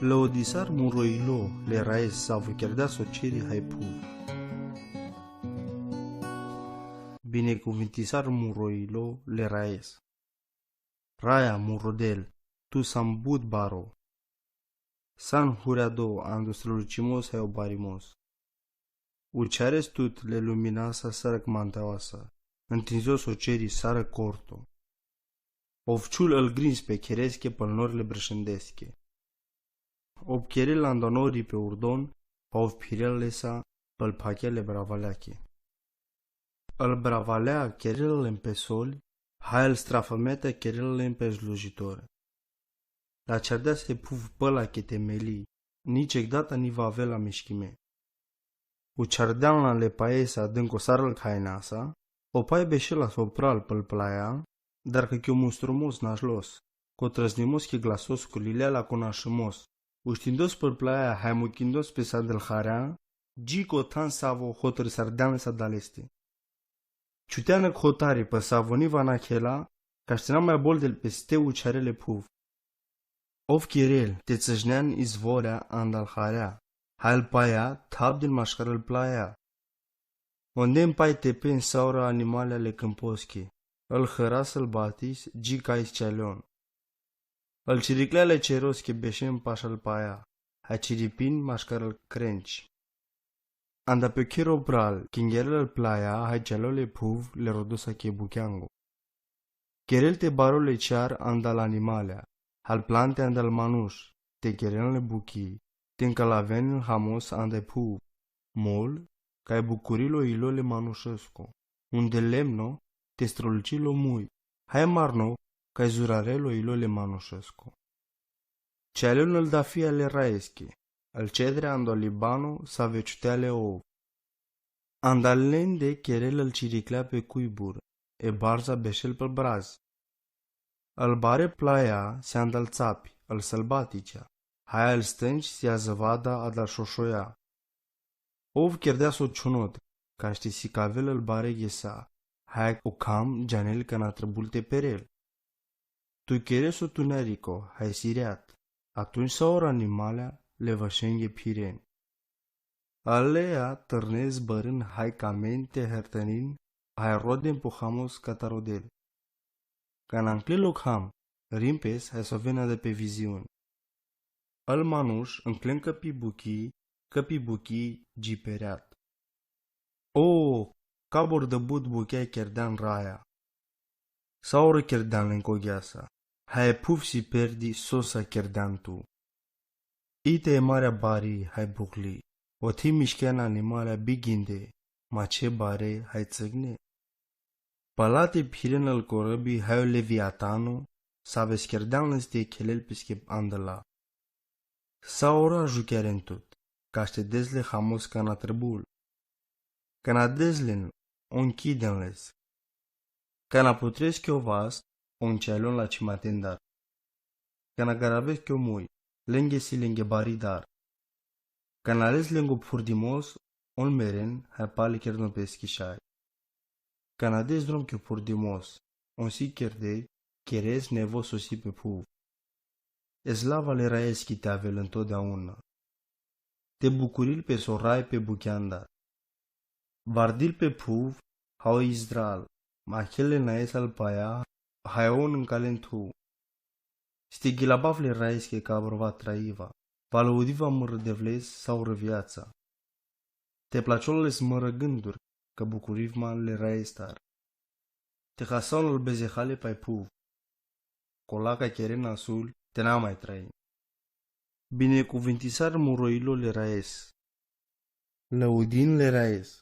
Laodisar muroilo le raes savu chierdea socieri haipu. Binecuvintisar muroilo le raes. Raya murodel, tu sambut baro. San hureado ando strălucimos hai obarimos. Uceares tut le luminasa sarăc manteoasa, întinzos socieri sară corto. Ovciul îl grins pe cheresche pălnorile brășândesche. Obcherel andonori pe urdon, ov pirele sa, îl pachele bravaleache. Îl bravalea cherelele în pesoli, hai îl strafămete cherelele în pe slujitor. La cerdea se puv păla che temeli, nici ecdata ni va avea la mișchime. U cerdean la lepaesa dânco sarăl cainasa, o pai beșela sopral păl plaia, dar că chiu monstrumos nașlos, co trăznimos che glasos cu lileala conașumos, uștindos păl plaia hai muchindos pe sadel harea, gico tan savo hotăr sardeanle sa daleste. Ciuteană hotare pe savoniva nachela, caștena mai bol del peste ucearele puv. Ov chirel, te țăjnean izvorea andal harea, hai paia tab din mașcarăl plaia. Unde-n pai te pen saura animalele câmposche, îl hăra sălbatis, gicais cealeon. Îl ciricleale cerosche beșem pașal paia, hai ciripin mașcarăl crenci. Anda pe chirobral, kingherel plaia, hai cealole puv, le rodosa che bucheango. Cherel te barole cear andal animalea, al plante andal manuș, te cherelne buchi, te încalaven hamos andai puv, mol, cae bucurilo ilole manușesco, unde lemno, te strălucilo mui, hai marno, cae zurarelo ilole manușesco. Cealeon îl da fie ale raesche, al cedre ando libano sa veciuteale ov. Andalende cherel îl ciriclea pe cuibur, e barza beșel pe braz. Al bare plaia se andal țapi, al sălbaticea, hai al stânci se zăvada adal șoșoia. Ov chierdea s-o ciunot, ca ști si cavel îl bare ghesa, hai o cam gianel că n-a trăbulte perel. Tu chieres o tunerico, hai siriat, atunci sa ora animalea le vășenghe piren. Alea târnez bărân hai camente hertănin, hai rodem pohamos catarodel. Ca n-ancliloc ham, rimpes hai s-o venă de pe viziuni. Al manuș înclencă pi buchii gipereat. O, cabor de bud buchea cherdean raia. Saură cherdean lencogheasa, hai puf si perdi sosa cherdean tu. Ite e marea bari hai bucli, o ti mișchean animalea biginde, ma ce bare hai țăgne. Palate piren al corăbii hai o leviatano, sa ves cherdean lăste chelel pesche andăla. Saura juchearen tot, ca ște dezle hamos ca na trebul. Ca na dezlen, o închidenles. Ca na putresc o vast, o încealon la cimatendar. Ca na garavesc o mui, lenghe si lenghe baridar. Ca na ales lengo purdimos, on meren, hai pali cherdon pe schișai. Ca na dez drom che purdimos, on si cherde, cheres nevo sosi pe puv. Eslava le raeschi te avel întotdeauna. Te bucuril pe sorai pe bucheandar. Vardil pe puv, hau Israel, machele naes al paia, haion în calentu. Stigilabav le raesche ca abrova traiva, valaudiva mără de vles sau răviața. Te placiolele smără gânduri, că bucurivma le raestar. Te hasaunul bezehale pai puv. Colaca cheren asul, te n-a mai trai. Binecuvintisar muroilo le raes. Lăudin le raes.